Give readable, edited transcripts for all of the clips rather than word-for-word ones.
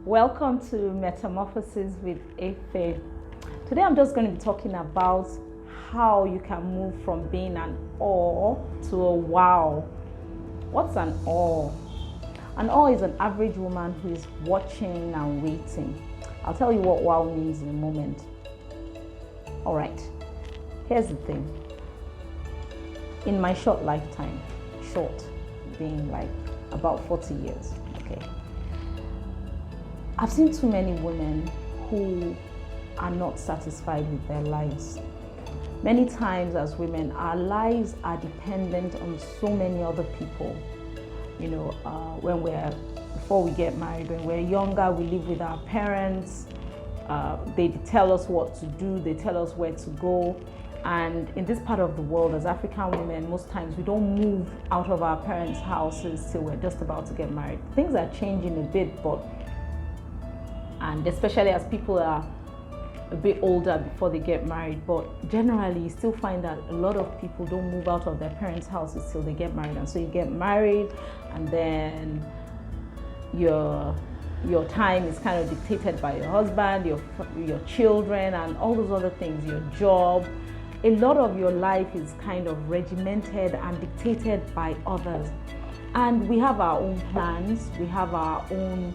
Welcome to Metamorphosis with Efe. Today I'm just going to be talking about how you can move from being an awe to a wow. What's an awe? An awe is an average woman who is watching and waiting. I'll tell you what wow means in a moment. All right, here's the thing. In my short lifetime, short being like about 40 years, okay, I've seen too many women who are not satisfied with their lives. Many times as women, our lives are dependent on so many other people. You know, before we get married, when we're younger, we live with our parents. They tell us what to do, they tell us where to go. And in this part of the world, as African women, most times we don't move out of our parents' houses till we're just about to get married. Things are changing a bit, and especially as people are a bit older before they get married, but generally you still find that a lot of people don't move out of their parents' houses till they get married. And so you get married, and then your time is kind of dictated by your husband, your children, and all those other things, your job. A lot of your life is kind of regimented and dictated by others. And we have our own plans, we have our own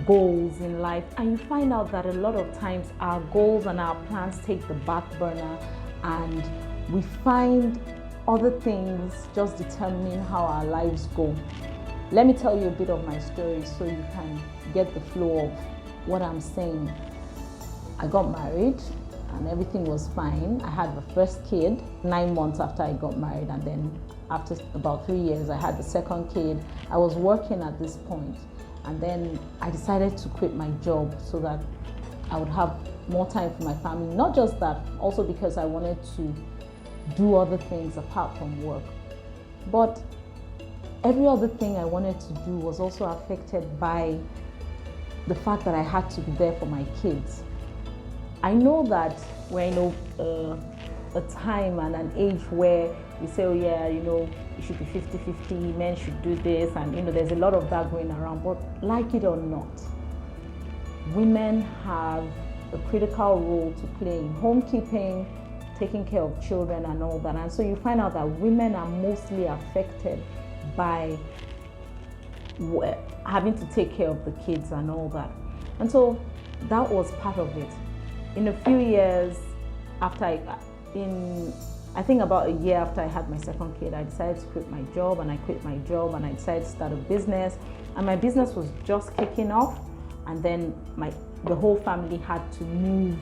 goals in life, and you find out that a lot of times our goals and our plans take the back burner, and we find other things just determining how our lives go. Let me tell you a bit of my story so you can get the flow of what I'm saying. I got married and everything was fine. I had the first kid 9 months after I got married, and then after about 3 years I had the second kid. I was working at this point. And then I decided to quit my job so that I would have more time for my family. Not just that, also because I wanted to do other things apart from work. But every other thing I wanted to do was also affected by the fact that I had to be there for my kids. I know that we're in a time and an age where we say, oh yeah, you know, it should be 50-50, men should do this, and you know, there's a lot of that going around. But like it or not, women have a critical role to play in homekeeping, taking care of children and all that. And so you find out that women are mostly affected by having to take care of the kids and all that. And so that was part of it. In a few years after I think about a year after I had my second kid, I decided to quit my job, and I quit my job and I decided to start a business. And my business was just kicking off, and then the whole family had to move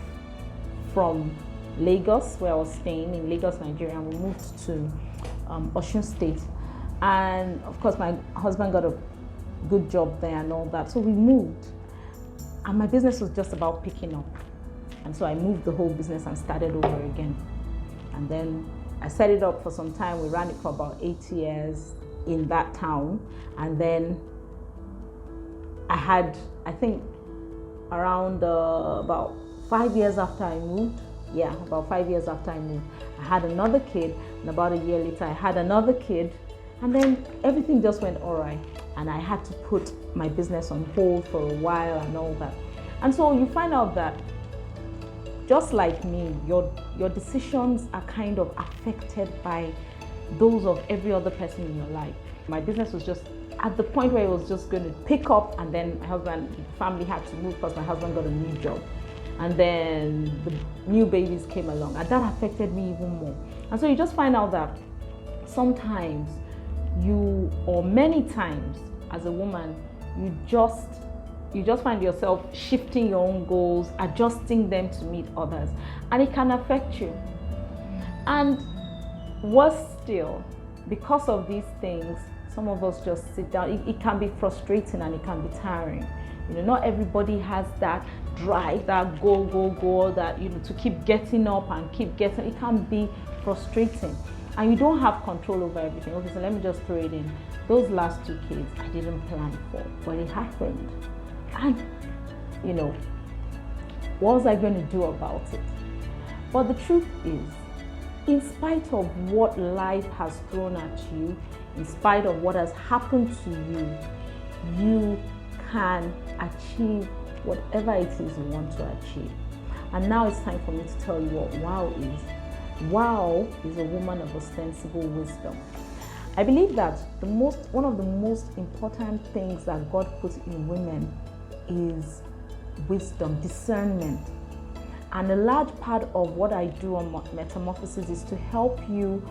from Lagos, where I was staying in Lagos, Nigeria, and we moved to Osun State. And of course my husband got a good job there and all that, so we moved, and my business was just about picking up. And so I moved the whole business and started over again. And then I set it up for some time. We ran it for about 8 years in that town. And then I had, I think, around about 5 years after I moved, I had another kid. And about a year later, I had another kid. And then everything just went all right. And I had to put my business on hold for a while and all that. And so you find out that just like me, your decisions are kind of affected by those of every other person in your life. My business was just at the point where it was just going to pick up, and then my family had to move because my husband got a new job. And then the new babies came along, and that affected me even more. And so you just find out that sometimes or many times as a woman, you just find yourself shifting your own goals, adjusting them to meet others, and it can affect you. And worse still, because of these things, some of us just sit down. It can be frustrating and it can be tiring. You know, not everybody has that drive, that go, that, you know, to keep getting up and keep getting. It can be frustrating, and you don't have control over everything. Okay, so let me just throw it in. Those last 2 kids, I didn't plan for, but it happened. And, you know, what was I going to do about it? But the truth is, in spite of what life has thrown at you, in spite of what has happened to you, you can achieve whatever it is you want to achieve. And now it's time for me to tell you what WOW is. WOW is a woman of ostensible wisdom. I believe that one of the most important things that God puts in women is wisdom, discernment. And a large part of what I do on Metamorphosis is to help you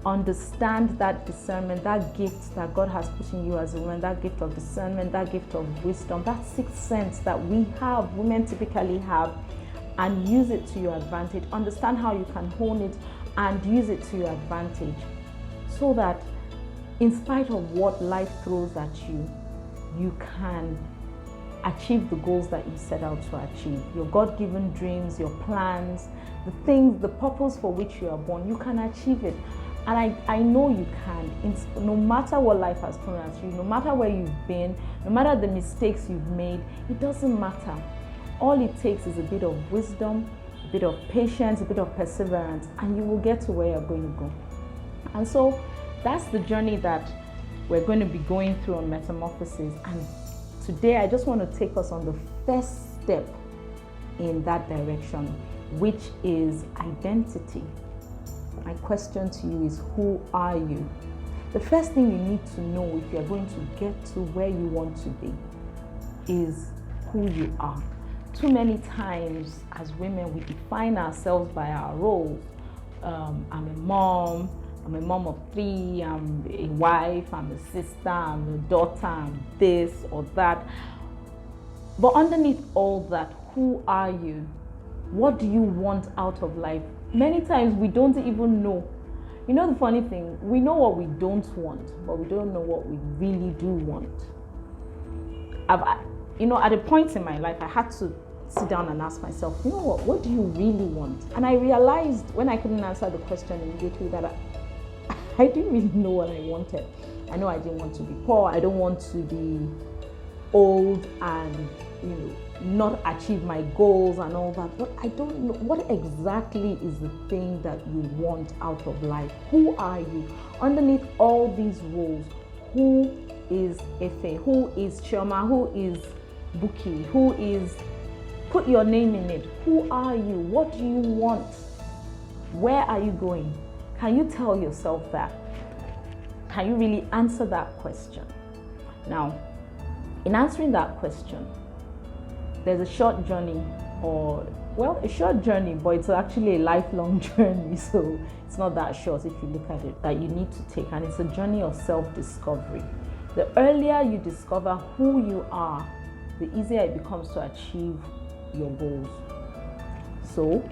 understand that discernment, that gift that God has put in you as a woman, that gift of discernment, that gift of wisdom, that sixth sense that women typically have, and use it to your advantage. Understand how you can hone it and use it to your advantage, so that in spite of what life throws at you, you can achieve the goals that you set out to achieve. Your God-given dreams, your plans, the things, the purpose for which you are born, you can achieve it. And I know you can, no matter what life has thrown at you, no matter where you've been, no matter the mistakes you've made, it doesn't matter. All it takes is a bit of wisdom, a bit of patience, a bit of perseverance, and you will get to where you're going to go. And so that's the journey that we're going to be going through on Metamorphosis. And today I just want to take us on the first step in that direction, which is identity. My question to you is, who are you? The first thing you need to know if you're going to get to where you want to be is who you are. Too many times as women, we define ourselves by our roles. I'm a mom of 3, I'm a wife, I'm a sister, I'm a daughter, I'm this or that. But underneath all that, who are you? What do you want out of life? Many times we don't even know. You know the funny thing, we know what we don't want, but we don't know what we really do want. At a point in my life, I had to sit down and ask myself, you know what do you really want? And I realized when I couldn't answer the question immediately that I didn't really know what I wanted. I know I didn't want to be poor. I don't want to be old and, not achieve my goals and all that. But I don't know what exactly is the thing that you want out of life. Who are you? Underneath all these roles, who is Efe? Who is Chioma? Who is Buki? Who is... Put your name in it. Who are you? What do you want? Where are you going? Can you tell yourself that? Can you really answer that question? Now, in answering that question, there's a short journey, a short journey, but it's actually a lifelong journey. So it's not that short if you look at it, that you need to take. And it's a journey of self-discovery. The earlier you discover who you are, the easier it becomes to achieve your goals. So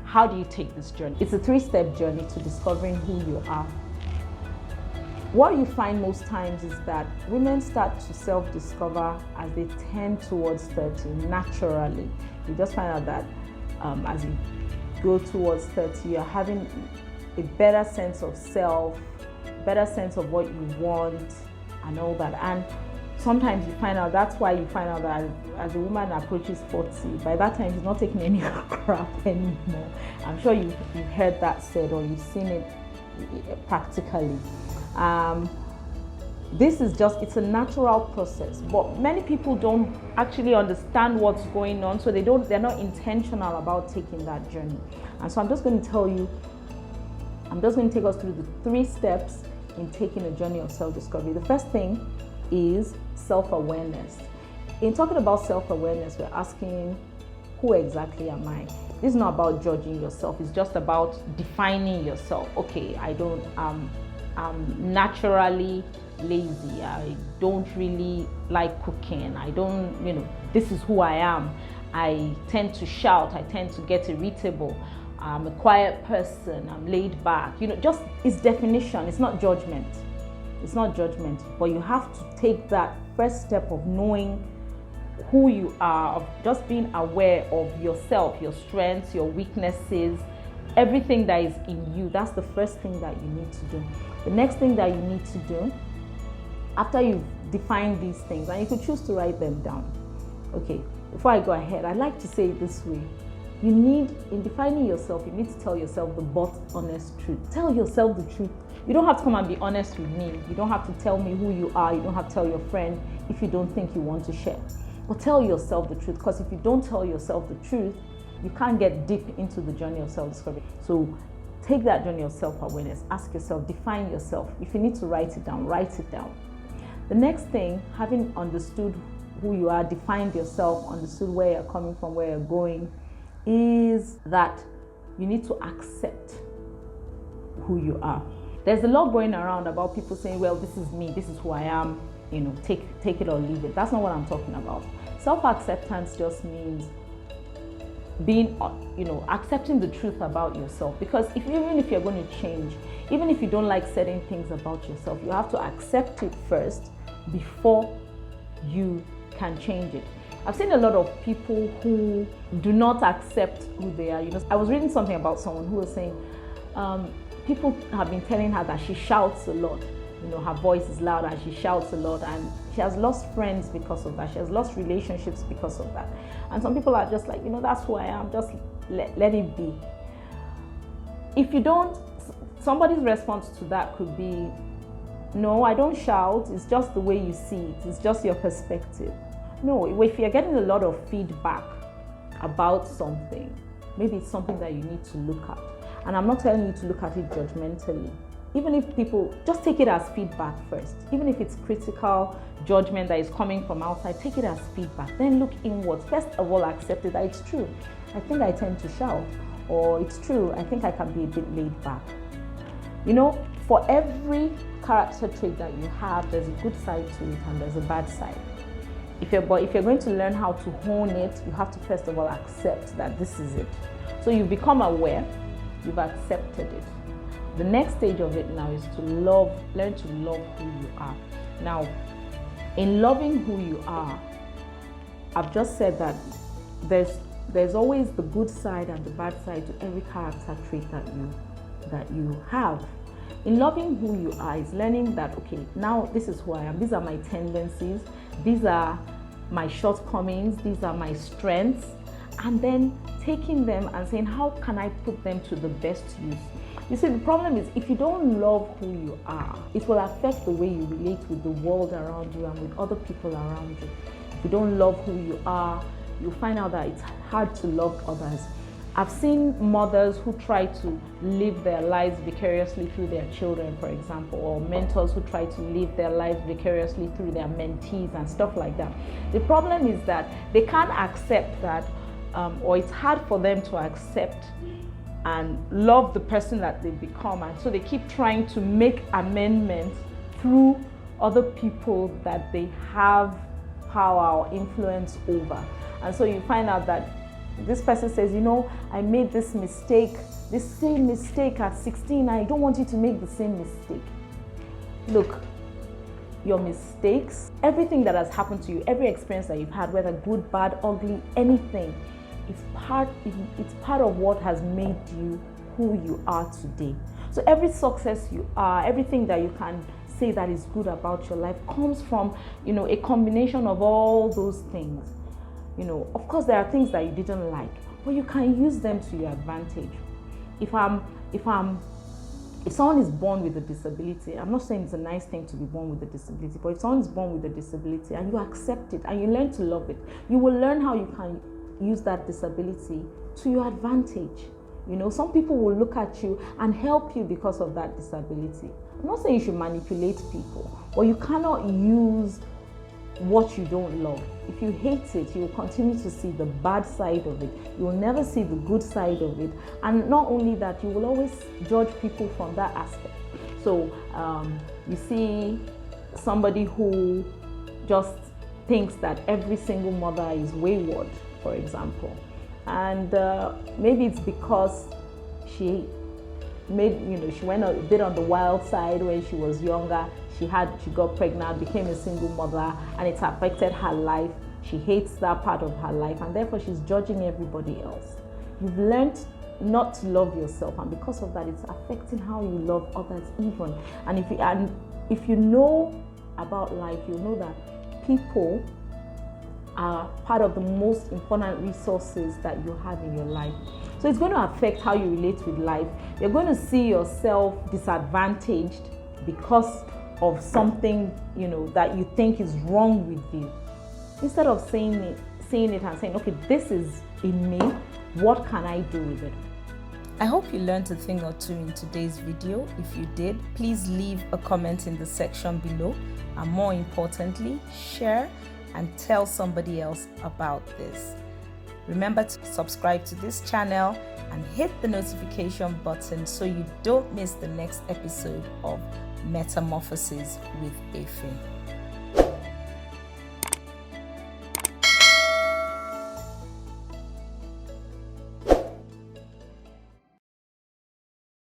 how do you take this journey? It's a 3-step journey to discovering who you are. What you find most times is that women start to self-discover as they tend towards 30 naturally. You just find out that as you go towards 30, you're having a better sense of self, better sense of what you want and all that. And sometimes you find out, that's why you find out that as a woman approaches 40, by that time she's not taking any crap anymore. I'm sure you've heard that said, or you've seen it practically. This is it's a natural process, but many people don't actually understand what's going on, so they're not intentional about taking that journey. And so I'm just going to take us through the 3 steps in taking a journey of self-discovery. The first thing is self-awareness. In talking about self-awareness, we're asking, who exactly am I? This is not about judging yourself. It's just about defining yourself. Okay, I'm naturally lazy. I don't really like cooking. This is who I am. I tend to shout. I tend to get irritable. I'm a quiet person. I'm laid back. It's definition. It's not judgment. It's not judgment, but you have to take that first step of knowing who you are, of just being aware of yourself, your strengths, your weaknesses, everything that is in you. That's the first thing that you need to do. The next thing that you need to do, after you've defined these things, and you could choose to write them down. Okay, before I go ahead, I'd like to say it this way. In defining yourself, you need to tell yourself the but honest truth. Tell yourself the truth. You don't have to come and be honest with me. You don't have to tell me who you are. You don't have to tell your friend if you don't think you want to share. but tell yourself the truth, because if you don't tell yourself the truth, you can't get deep into the journey of self-discovery. So take that journey of self-awareness, ask yourself, define yourself. If you need to write it down, write it down. The next thing, having understood who you are, defined yourself, understood where you're coming from, where you're going, is that you need to accept who you are. There's a lot going around about people saying, well, this is me, this is who I am, take it or leave it. That's not what I'm talking about. Self-acceptance just means being, accepting the truth about yourself. Because even if you're going to change, even if you don't like certain things about yourself, you have to accept it first before you can change it. I've seen a lot of people who do not accept who they are. I was reading something about someone who was saying, people have been telling her that she shouts a lot. Her voice is loud and she shouts a lot, and she has lost friends because of that. She has lost relationships because of that. And some people are just like, that's who I am, just let it be. If you don't, somebody's response to that could be, no, I don't shout, it's just the way you see it, it's just your perspective. No, if you're getting a lot of feedback about something, maybe it's something that you need to look at. And I'm not telling you to look at it judgmentally. Even if people, just take it as feedback first. Even if it's critical judgment that is coming from outside, take it as feedback. Then look inwards. First of all, accept it that it's true. I think I tend to shout. Or it's true, I think I can be a bit laid back. For every character trait that you have, there's a good side to it and there's a bad side. If you're going to learn how to hone it, you have to first of all accept that this is it. So you've become aware, you've accepted it. The next stage of it now is to learn to love who you are. Now, in loving who you are, I've just said that there's always the good side and the bad side to every character trait that you have. In loving who you are is learning that, okay, now this is who I am. These are my tendencies. These are my shortcomings. These are my strengths. And then taking them and saying, how can I put them to the best use? You see, the problem is if you don't love who you are, it will affect the way you relate with the world around you and with other people around you. If you don't love who you are, you'll find out that it's hard to love others. I've seen mothers who try to live their lives vicariously through their children, for example, or mentors who try to live their lives vicariously through their mentees and stuff like that. The problem is that they can't accept that, or it's hard for them to accept and love the person that they become, and so they keep trying to make amendments through other people that they have power or influence over. And so you find out that this person says, I made this mistake, this same mistake at 16, I don't want you to make the same mistake. Look, your mistakes, everything that has happened to you, every experience that you've had, whether good, bad, ugly, anything, it's part of what has made you who you are today. So every success you are, everything that you can say that is good about your life comes from, a combination of all those things. Of course there are things that you didn't like, but you can use them to your advantage. If someone is born with a disability, I'm not saying it's a nice thing to be born with a disability, but if someone is born with a disability and you accept it and you learn to love it, you will learn how you can use that disability to your advantage. Some people will look at you and help you because of that disability. I'm not saying you should manipulate people, but you cannot use what you don't love. If you hate it, you will continue to see the bad side of it. You will never see the good side of it. And not only that, you will always judge people from that aspect. So you see somebody who just thinks that every single mother is wayward, for example. And maybe it's because she went a bit on the wild side when she was younger. She got pregnant, became a single mother, and it's affected her life. She hates that part of her life, and therefore she's judging everybody else. You've learned not to love yourself, and because of that, it's affecting how you love others even. And if you know about life, you know that people are part of the most important resources that you have in your life. So it's going to affect how you relate with life. You're going to see yourself disadvantaged because of something, that you think is wrong with you. instead of seeing it and saying, okay, this is in me, what can I do with it? I hope you learned a thing or two in today's video. If you did, please leave a comment in the section below, and more importantly, share and tell somebody else about this. Remember to subscribe to this channel and hit the notification button so you don't miss the next episode of Metamorphosis with Efe.